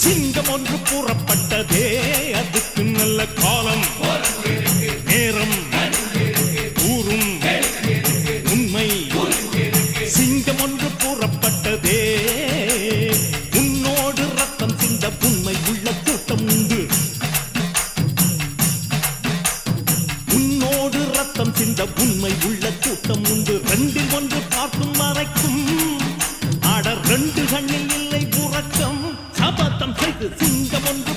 சிங்கம் ஒன்று கூறப்பட்டதே அதுக்கு நல்ல காலம் நேரம் ஊரும் உண்மை சிங்கம் ஒன்று கூறப்பட்டதே உன்னோடு ரத்தம் சிந்த உண்மை உள்ள கூட்டம் உண்டு உன்னோடு ரத்தம் சிந்த உண்மை உள்ள கூட்டம் உண்டு ரெண்டில் ஒன்று பார்க்கும் வரைக்கும் ஆட ரெண்டு கண்ணில் இல்லை உறக்கம் சபதம் செய்து சிங்கம் ஒன்று